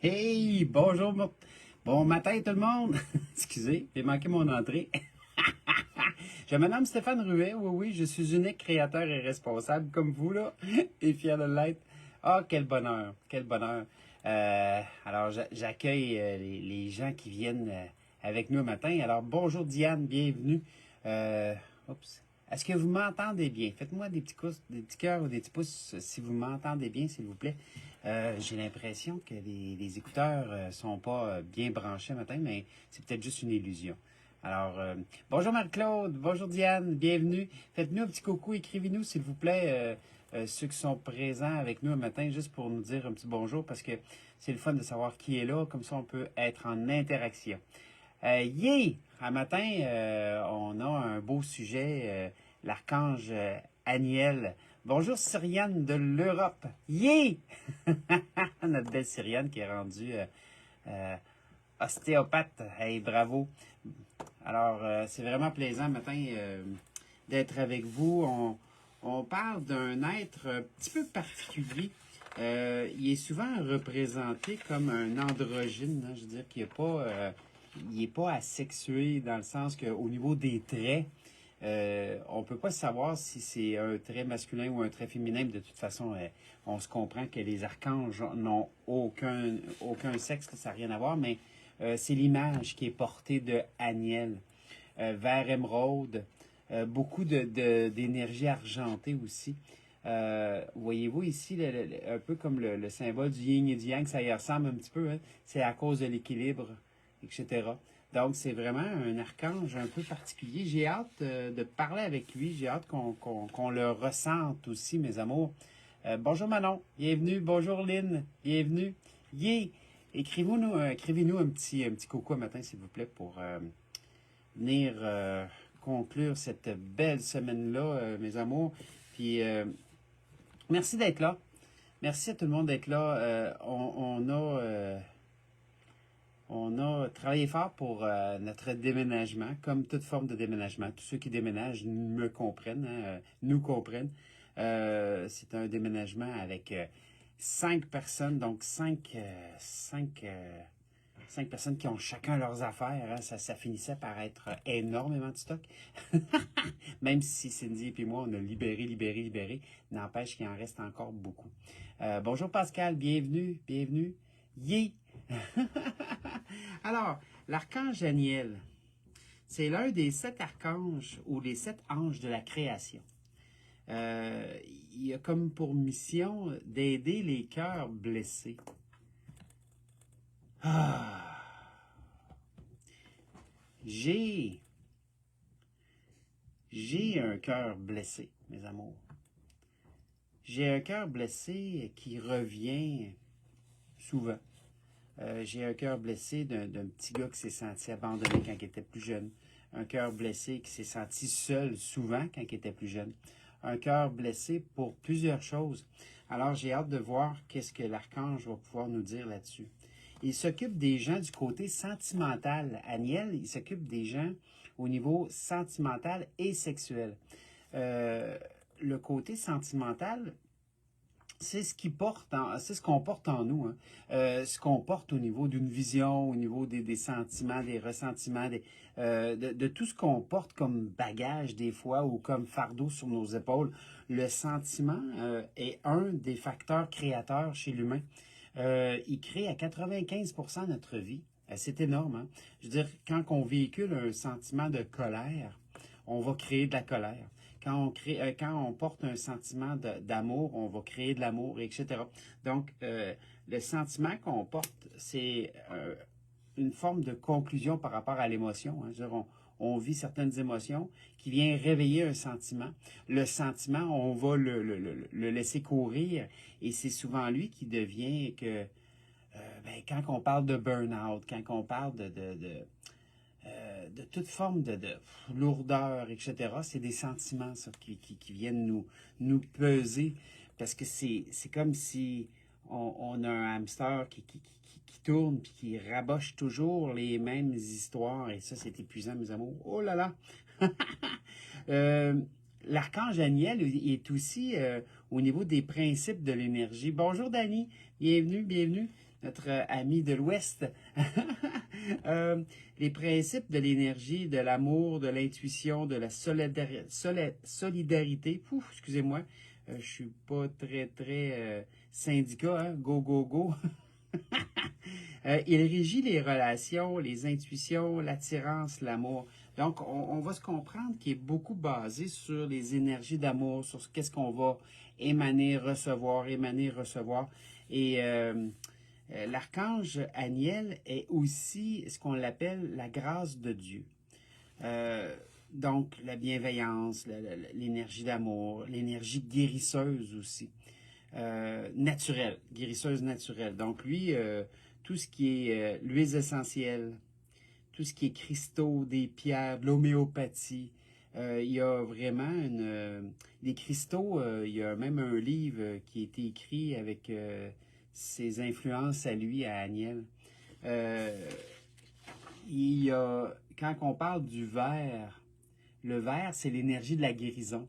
Hey, bonjour, bon matin tout le monde. Excusez, j'ai manqué mon entrée. Je me nomme Stéphane Ruet, oui, oui, je suis unique créateur et responsable comme vous, là, et fier de l'être. Ah, quel bonheur, quel bonheur. Alors, j'accueille les gens qui viennent avec nous ce matin. Alors, bonjour Diane, bienvenue. Euh, oups. Est-ce que vous m'entendez bien? Faites-moi des petits cœurs ou des petits pouces si vous m'entendez bien, s'il vous plaît. J'ai l'impression que les écouteurs sont pas bien branchés ce matin, mais c'est peut-être juste une illusion. Alors, bonjour Marc-Claude, bonjour Diane, bienvenue. Faites-nous un petit coucou, écrivez-nous s'il vous plaît, ceux qui sont présents avec nous un matin, juste pour nous dire un petit bonjour, parce que c'est le fun de savoir qui est là, comme ça on peut être en interaction. Un matin, on a un beau sujet, l'archange Aniel. Bonjour Cyriane de l'Europe. Notre belle Cyriane qui est rendue euh, ostéopathe. Hey, bravo. Alors, c'est vraiment plaisant matin d'être avec vous. On parle d'un être un petit peu particulier. Il est souvent représenté comme un androgyne, hein. Je veux dire qu'il il est pas asexué dans le sens qu'au niveau des traits, on peut pas savoir si c'est un trait masculin ou un trait féminin. Mais de toute façon, on se comprend que les archanges n'ont aucun sexe, que ça n'a rien à voir, mais c'est l'image qui est portée de Aniel. Vert émeraude, beaucoup d'énergie argentée aussi. Voyez-vous ici, un peu comme le symbole du yin et du yang, ça y ressemble un petit peu, hein? C'est à cause de l'équilibre, etc. Donc, c'est vraiment un archange un peu particulier. J'ai hâte de parler avec lui. J'ai hâte qu'on le ressente aussi, mes amours. Bonjour Manon, bienvenue. Bonjour Lynn, bienvenue. Yeah! Écrivez-nous un petit coucou un matin, s'il vous plaît, pour venir conclure cette belle semaine-là, mes amours. Puis, merci d'être là. Merci à tout le monde d'être là. On a travaillé fort pour notre déménagement, comme toute forme de déménagement. Tous ceux qui déménagent me comprennent, hein, nous comprennent. C'est un déménagement avec 5 personnes, donc cinq personnes qui ont chacun leurs affaires. Hein. Ça finissait par être énormément de stock. Même si Cindy et moi, on a libéré, n'empêche qu'il en reste encore beaucoup. Bonjour Pascal, bienvenue, bienvenue. Yeah! Alors, l'archange Daniel, c'est l'un des 7 archanges ou les 7 anges de la création. Il a comme pour mission d'aider les cœurs blessés. Ah. J'ai un cœur blessé, mes amours. J'ai un cœur blessé qui revient souvent. J'ai un cœur blessé d'un petit gars qui s'est senti abandonné quand il était plus jeune. Un cœur blessé qui s'est senti seul souvent quand il était plus jeune. Un cœur blessé pour plusieurs choses. Alors, j'ai hâte de voir qu'est-ce que l'archange va pouvoir nous dire là-dessus. Il s'occupe des gens du côté sentimental. Aniel, il s'occupe des gens au niveau sentimental et sexuel. Le côté sentimental, c'est ce qu'on porte en nous, hein. Ce qu'on porte au niveau d'une vision, au niveau des sentiments, des ressentiments, de tout ce qu'on porte comme bagage des fois ou comme fardeau sur nos épaules. Le sentiment est un des facteurs créateurs chez l'humain. Il crée à 95% notre vie. C'est énorme, hein? Je veux dire, quand on véhicule un sentiment de colère, on va créer de la colère. Quand on porte un sentiment d'amour, on va créer de l'amour, etc. Donc, le sentiment qu'on porte, c'est une forme de conclusion par rapport à l'émotion, hein. Je veux dire, on vit certaines émotions qui viennent réveiller un sentiment. Le sentiment, on va le laisser courir et c'est souvent lui qui devient que, quand on parle de burn-out, quand on parle de toute forme de lourdeur, etc., c'est des sentiments ça, qui viennent nous peser parce que c'est comme si on a un hamster qui tourne puis qui raboche toujours les mêmes histoires et ça, c'est épuisant, mes amours. Oh là là! euh, l'archange Aniel est aussi au niveau des principes de l'énergie. Bonjour Dani, bienvenue, bienvenue, notre ami de l'Ouest. Les principes de l'énergie, de l'amour, de l'intuition, de la solidarité. Pouf, excusez-moi, je suis pas très syndicat, hein? Go, go, go. Il régit les relations, les intuitions, l'attirance, l'amour. Donc, on va se comprendre qu'il est beaucoup basé sur les énergies d'amour, sur qu'est-ce qu'on va émaner, recevoir, émaner, recevoir. Et l'archange Aniel est aussi ce qu'on appelle la grâce de Dieu. Donc, la bienveillance, l'énergie d'amour, l'énergie guérisseuse aussi. Naturelle, guérisseuse naturelle. Donc, lui, tout ce qui est l'huile essentielle, tout ce qui est cristaux, des pierres, de l'homéopathie. Il y a vraiment des cristaux, il y a même un livre qui a été écrit avec ses influences à lui, à Aniel. Il y a, quand on parle du verre, le vert, c'est l'énergie de la guérison.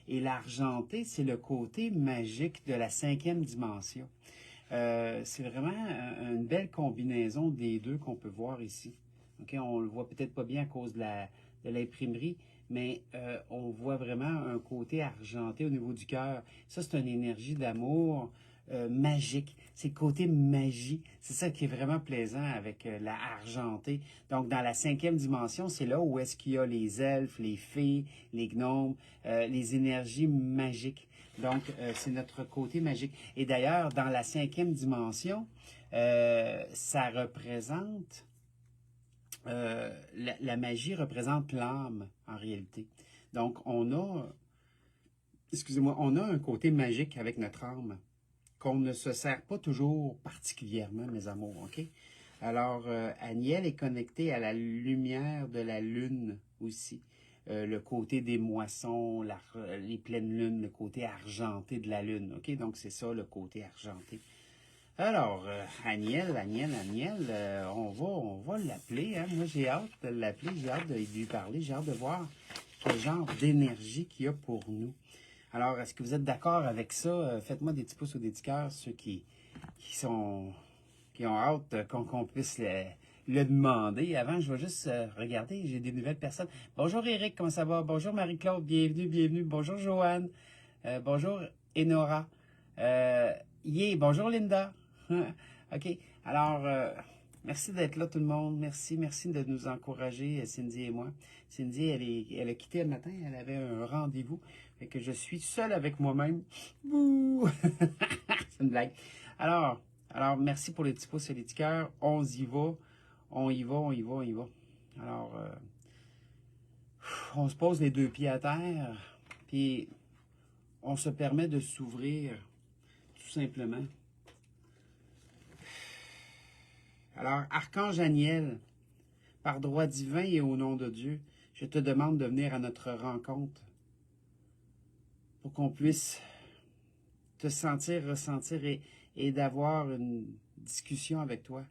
Et l'argenté, c'est le côté magique de la 5e dimension. C'est vraiment une belle combinaison des deux qu'on peut voir ici. Okay? On le voit peut-être pas bien à cause de l'imprimerie, mais on voit vraiment un côté argenté au niveau du cœur. Ça, c'est une énergie d'amour magique. C'est le côté magie. C'est ça qui est vraiment plaisant avec la argentée. Donc, dans la 5e dimension, c'est là où est-ce qu'il y a les elfes, les fées, les gnomes, les énergies magiques. Donc, c'est notre côté magique. Et d'ailleurs, dans la 5e dimension, ça représente... la magie représente l'âme, en réalité. Donc, on a un côté magique avec notre âme qu'on ne se sert pas toujours particulièrement, mes amours, OK? Alors, Aniel est connecté à la lumière de la lune aussi. Le côté des moissons, les pleines lunes, le côté argenté de la lune, OK? Donc, c'est ça, le côté argenté. Alors, Aniel, on va l'appeler, hein? Moi, j'ai hâte de l'appeler, j'ai hâte de lui parler, j'ai hâte de voir quel genre d'énergie qu'il y a pour nous. Alors, est-ce que vous êtes d'accord avec ça? Faites-moi des petits pouces ou des petits cœurs, ceux qui ont hâte qu'on puisse le demander. Avant, je vais juste regarder, j'ai des nouvelles personnes. Bonjour Eric, comment ça va? Bonjour Marie-Claude, bienvenue, bienvenue. Bonjour Joanne. Bonjour Enora. Bonjour Linda. OK, alors, merci d'être là tout le monde. Merci de nous encourager, Cindy et moi. Cindy, elle a quitté le matin, elle avait un rendez-vous. Fait que je suis seul avec moi-même. Bouh! C'est une blague. Alors, merci pour les petits pouces et les petits cœurs. On y va. Alors, on se pose les 2 pieds à terre, puis on se permet de s'ouvrir, tout simplement. Alors, Archange Aniel, par droit divin et au nom de Dieu, je te demande de venir à notre rencontre pour qu'on puisse te sentir, ressentir et d'avoir une discussion avec toi.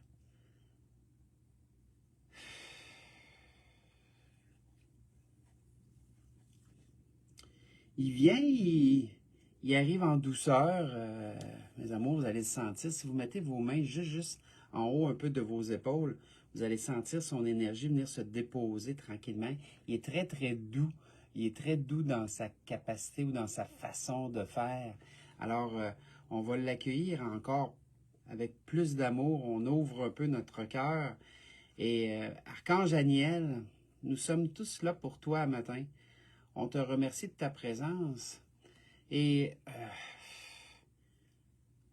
Il vient, il arrive en douceur. Mes amours, vous allez le sentir. Si vous mettez vos mains juste en haut un peu de vos épaules, vous allez sentir son énergie venir se déposer tranquillement. Il est très doux. Il est très doux dans sa capacité ou dans sa façon de faire. Alors, on va l'accueillir encore avec plus d'amour. On ouvre un peu notre cœur. Et Archange Aniel, nous sommes tous là pour toi matin. On te remercie de ta présence et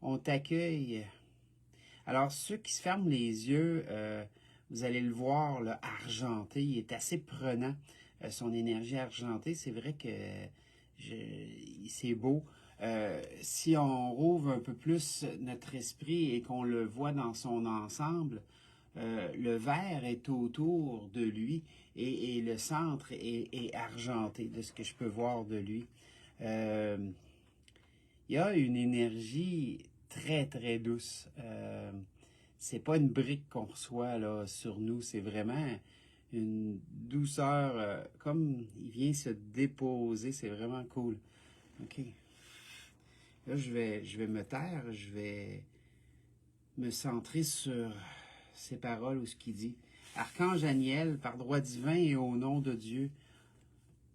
on t'accueille. Alors, ceux qui se ferment les yeux, vous allez le voir, le argenté, il est assez prenant. Son énergie argentée, c'est vrai que c'est beau. Si on rouvre un peu plus notre esprit et qu'on le voit dans son ensemble, le vert est autour de lui et le centre est argenté de ce que je peux voir de lui. Il y a une énergie très douce. C'est pas une brique qu'on reçoit là, sur nous, c'est vraiment une douceur, comme il vient se déposer, c'est vraiment cool. OK. Là, je vais me taire, je vais me centrer sur ces paroles ou ce qu'il dit. Archange Aniel, par droit divin et au nom de Dieu,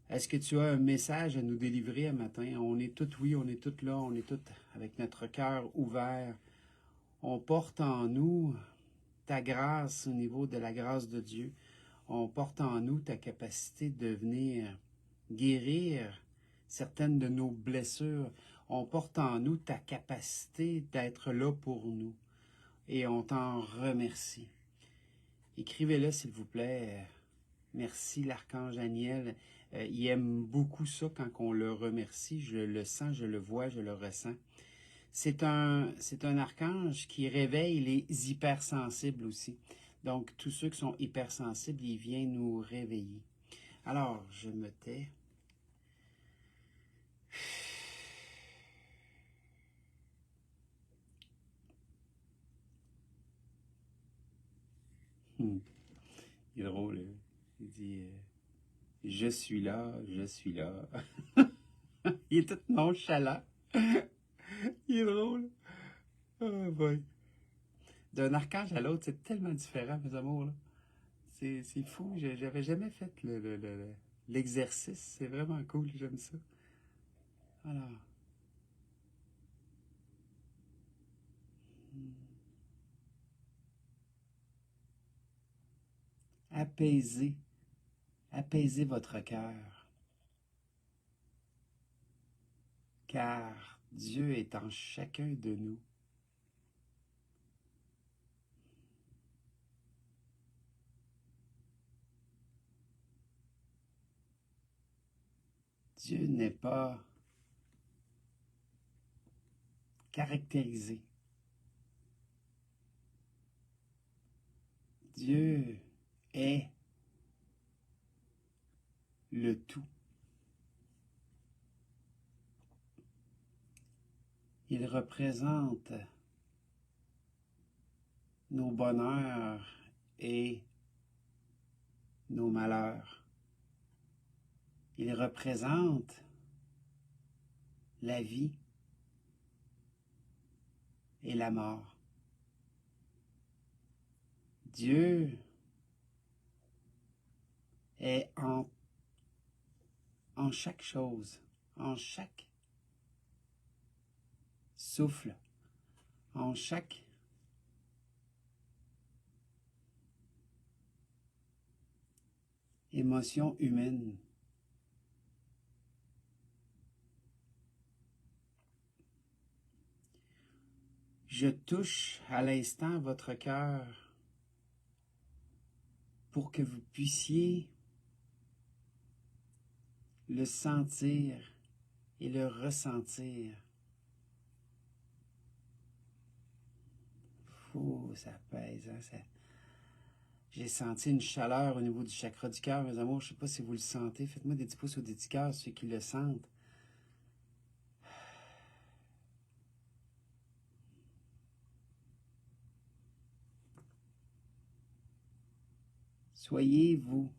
est-ce que tu as un message à nous délivrer un matin? On est tous, oui, on est tous là, on est tous avec notre cœur ouvert. On porte en nous ta grâce au niveau de la grâce de Dieu. On porte en nous ta capacité de venir guérir certaines de nos blessures. On porte en nous ta capacité d'être là pour nous. Et on t'en remercie. Écrivez-le, s'il vous plaît. Merci, l'archange Aniel. Il aime beaucoup ça quand on le remercie. Je le sens, je le vois, je le ressens. C'est un archange qui réveille les hypersensibles aussi. Donc, tous ceux qui sont hypersensibles, il vient nous réveiller. Alors, je me tais. Il est drôle, hein? Il dit je suis là, je suis là. Il est tout nonchalant. Il est drôle. Oh boy. D'un archange à l'autre, c'est tellement différent, mes amours. Là. C'est fou. J'avais jamais fait l'exercice. C'est vraiment cool. J'aime ça. Alors. Apaisez. Apaisez votre cœur. Car Dieu est en chacun de nous. Dieu n'est pas caractérisé. Dieu est le tout. Il représente nos bonheurs et nos malheurs. Il représente la vie et la mort. Dieu est en chaque chose, en chaque souffle, en chaque émotion humaine. Je touche à l'instant votre cœur pour que vous puissiez le sentir et le ressentir. Ça pèse, hein? J'ai senti une chaleur au niveau du chakra du cœur, mes amours. Je ne sais pas si vous le sentez. Faites-moi des petits pouces au petit cœur, ceux qui le sentent. Soyez vous,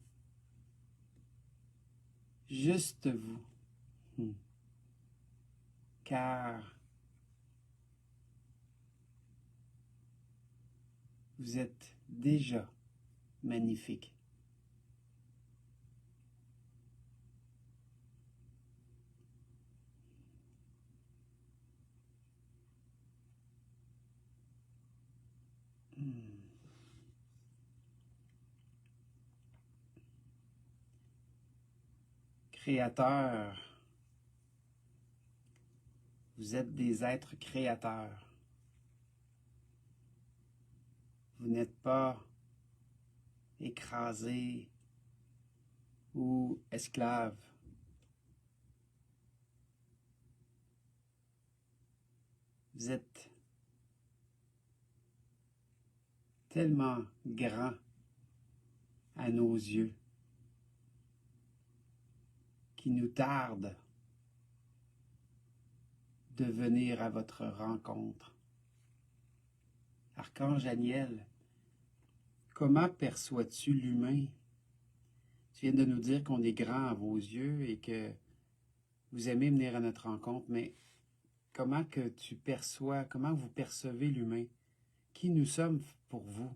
juste vous, car vous êtes déjà magnifique. Créateur, vous êtes des êtres créateurs. Vous n'êtes pas écrasés ou esclaves. Vous êtes tellement grand à nos yeux qu'il nous tarde de venir à votre rencontre. Archange Aniel, comment perçois-tu l'humain Tu viens de nous dire qu'on est grand à vos yeux et que vous aimez venir à notre rencontre, mais comment que tu perçois, comment vous percevez l'humain? Qui nous sommes pour vous?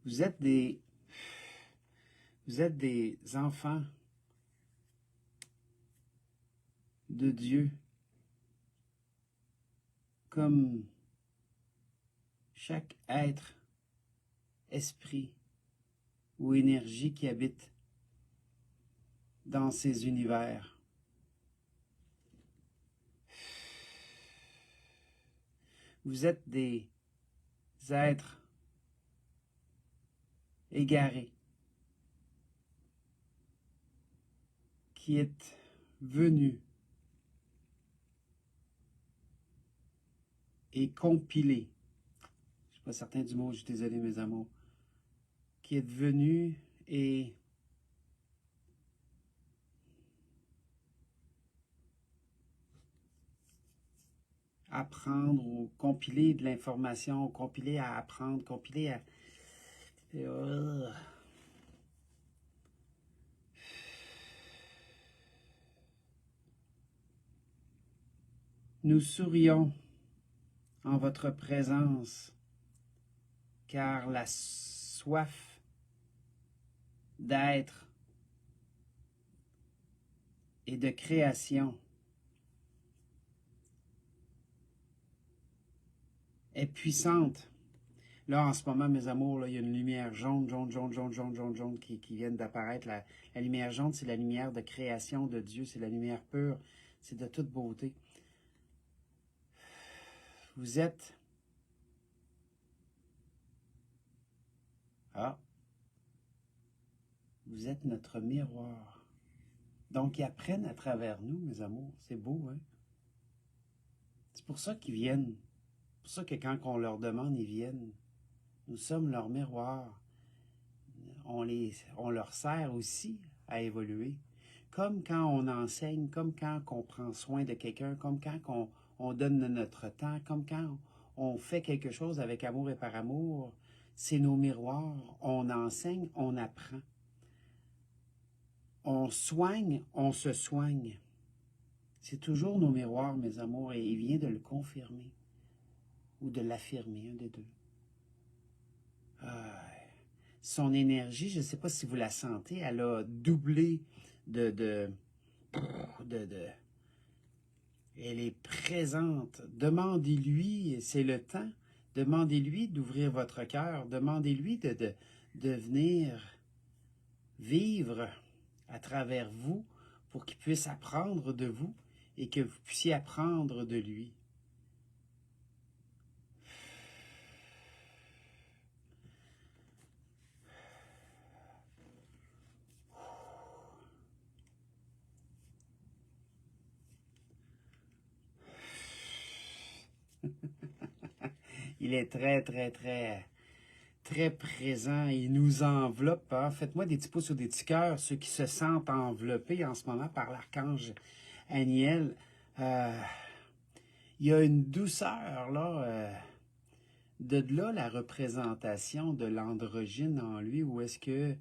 Vous êtes des enfants de Dieu, comme chaque être, esprit ou énergie qui habite dans ces univers. Vous êtes des êtres égarés qui êtes venus et compilés. Je ne suis pas certain du mot, je suis désolé mes amours. Qui êtes venus et apprendre ou compiler de l'information, compiler à apprendre, compiler à... Nous sourions en votre présence, car la soif d'être et de création est puissante. Là, en ce moment, mes amours, là, il y a une lumière jaune qui vient d'apparaître. La lumière jaune, c'est la lumière de création de Dieu, c'est la lumière pure, c'est de toute beauté. Vous êtes... Vous êtes notre miroir. Donc, ils apprennent à travers nous, mes amours. C'est beau, hein? C'est pour ça qu'ils viennent. C'est pour ça que quand on leur demande, ils viennent. Nous sommes leur miroir. On leur sert aussi à évoluer. Comme quand on enseigne, comme quand on prend soin de quelqu'un, comme quand on donne de notre temps, comme quand on fait quelque chose avec amour et par amour. C'est nos miroirs. On enseigne, on apprend. On soigne, on se soigne. C'est toujours nos miroirs, mes amours, et il vient de le confirmer ou de l'affirmer, un des deux. Son énergie, je ne sais pas si vous la sentez, elle a doublé de elle est présente. Demandez-lui, c'est le temps. Demandez-lui d'ouvrir votre cœur. Demandez-lui de venir vivre à travers vous pour qu'il puisse apprendre de vous et que vous puissiez apprendre de lui. Il est très présent. Il nous enveloppe. Hein? Faites-moi des petits pouces ou des petits cœurs, ceux qui se sentent enveloppés en ce moment par l'archange Aniel. Il y a une douceur, là. De là, la représentation de l'androgyne en lui, où est-ce que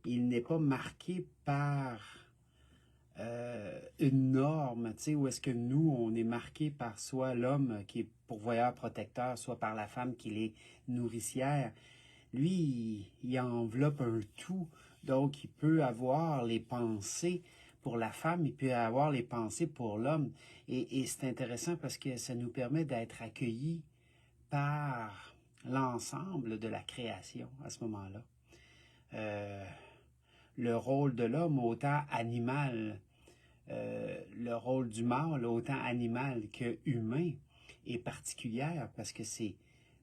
il n'est pas marqué par une norme, tu sais, où est-ce que nous, on est marqué par soit l'homme qui est pourvoyeur protecteur, soit par la femme qui est nourricière. Lui, il enveloppe un tout, donc il peut avoir les pensées pour la femme, il peut avoir les pensées pour l'homme. Et c'est intéressant parce que ça nous permet d'être accueillis par l'ensemble de la création à ce moment-là. Le rôle de l'homme, autant animal, le rôle du mâle, autant animal que humain, est particulière parce que c'est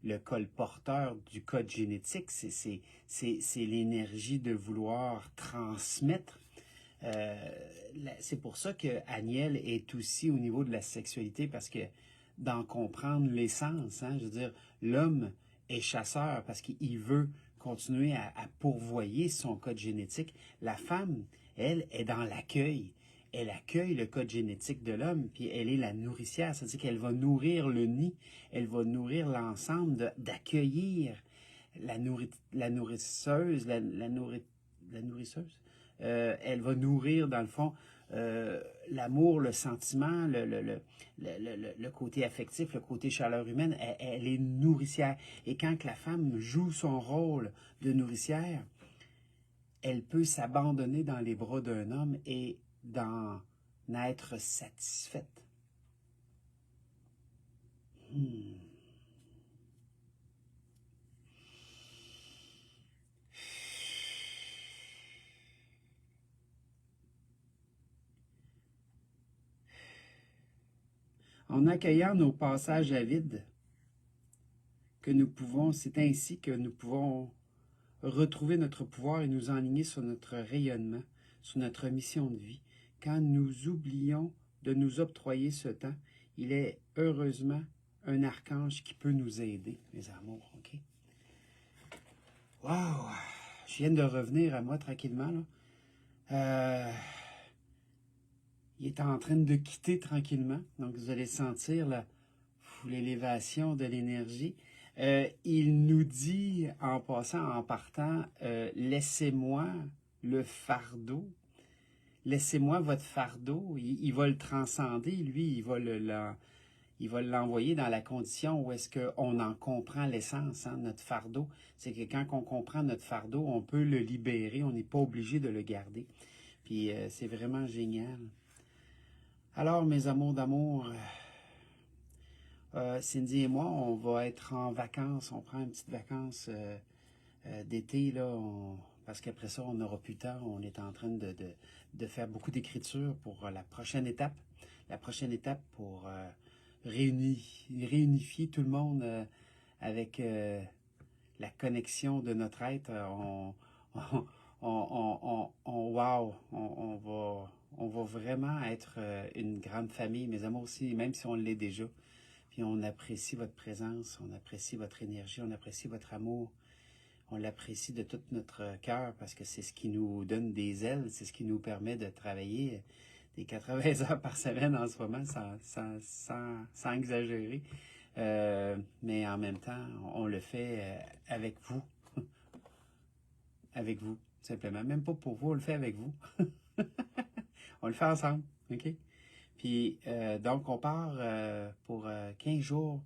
le colporteur du code génétique, c'est l'énergie de vouloir transmettre. C'est pour ça que Aniel est aussi au niveau de la sexualité, parce que d'en comprendre l'essence, hein, je veux dire, l'homme est chasseur parce qu'il veut continuer à pourvoyer son code génétique. La femme, elle, est dans l'accueil. Elle accueille le code génétique de l'homme, puis elle est la nourricière, c'est-à-dire qu'elle va nourrir le nid, elle va nourrir l'ensemble, d'accueillir la nourrisseuse, la nourrisseuse, elle va nourrir, dans le fond, l'amour, le sentiment, le côté affectif, le côté chaleur humaine, elle est nourricière. Et quand que la femme joue son rôle de nourricière, elle peut s'abandonner dans les bras d'un homme et d'en être satisfaite. En accueillant nos passages à vide, c'est ainsi que nous pouvons retrouver notre pouvoir et nous enligner sur notre rayonnement, sur notre mission de vie. Quand nous oublions de nous octroyer ce temps, il est heureusement un archange qui peut nous aider, mes amours, OK? Wow! Je viens de revenir à moi tranquillement, là. Il est en train de quitter tranquillement, donc vous allez sentir l'élévation de l'énergie. Il nous dit, en passant, en partant, laissez-moi le fardeau. Laissez-moi votre fardeau. Il va le transcender, lui, il va l'envoyer dans la condition où est-ce qu'on en comprend l'essence, hein, notre fardeau. C'est que quand on comprend notre fardeau, on peut le libérer, on n'est pas obligé de le garder. Puis c'est vraiment génial. Alors, mes amours d'amour, Cindy et moi, on va être en vacances. On prend une petite vacance d'été, là, parce qu'après ça, on n'aura plus de temps. On est en train de faire beaucoup d'écriture pour la prochaine étape. La prochaine étape pour réunifier tout le monde avec la connexion de notre être. Wow, on va vraiment être une grande famille, mes amours aussi, même si on l'est déjà. Puis on apprécie votre présence, on apprécie votre énergie, on apprécie votre amour. On l'apprécie de tout notre cœur parce que c'est ce qui nous donne des ailes, c'est ce qui nous permet de travailler des 80 heures par semaine en ce moment sans exagérer. Mais en même temps, on le fait avec vous. Avec vous, simplement. Même pas pour vous, on le fait avec vous. On le fait ensemble, OK? Puis, donc, on part pour 15 jours.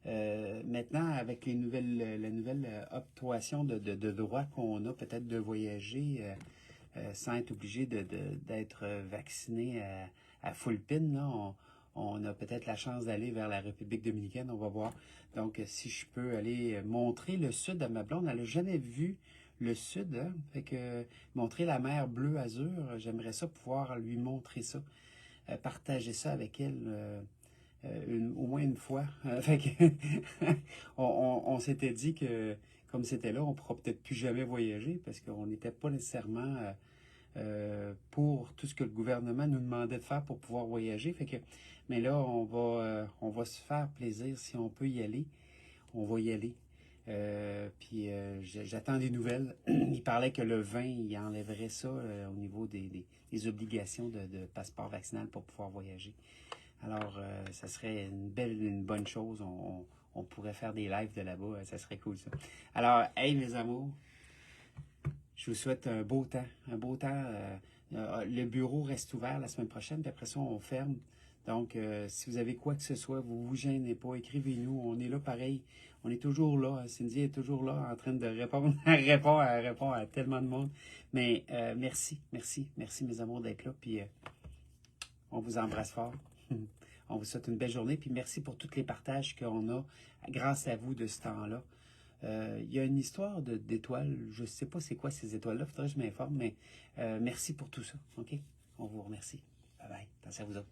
Maintenant, avec la nouvelle octroyation de droit qu'on a, peut-être de voyager sans être obligé d'être vacciné à full pin, là, on a peut-être la chance d'aller vers la République dominicaine, on va voir. Donc, si je peux aller montrer le sud à ma blonde, elle n'a jamais vu le sud, hein? Fait que montrer la mer bleue azur, j'aimerais ça pouvoir lui montrer ça, partager ça avec elle au moins une fois. Fait que on s'était dit que comme c'était là, on ne pourra peut-être plus jamais voyager parce qu'on n'était pas nécessairement pour tout ce que le gouvernement nous demandait de faire pour pouvoir voyager. Fait que, mais là, on va se faire plaisir si on peut y aller. On va y aller. Puis j'attends des nouvelles. Il parlait que le 20, il enlèverait ça au niveau des obligations de passeport vaccinal pour pouvoir voyager. Alors, ça serait une bonne chose. On pourrait faire des lives de là-bas. Ça serait cool, ça. Alors, hey, mes amours, je vous souhaite un beau temps. Un beau temps. Le bureau reste ouvert la semaine prochaine, puis après ça, on ferme. Donc, si vous avez quoi que ce soit, vous vous gênez pas, écrivez-nous. On est là pareil. On est toujours là. Cindy est toujours là en train de répondre. Elle répond à tellement de monde. Mais merci mes amours d'être là. Puis on vous embrasse fort. On vous souhaite une belle journée. Puis merci pour tous les partages qu'on a grâce à vous de ce temps-là. Il y a une histoire d'étoiles. Je ne sais pas c'est quoi ces étoiles-là. Il faudrait que je m'informe. Mais merci pour tout ça. OK? On vous remercie. Bye bye. Pensez à vous autres.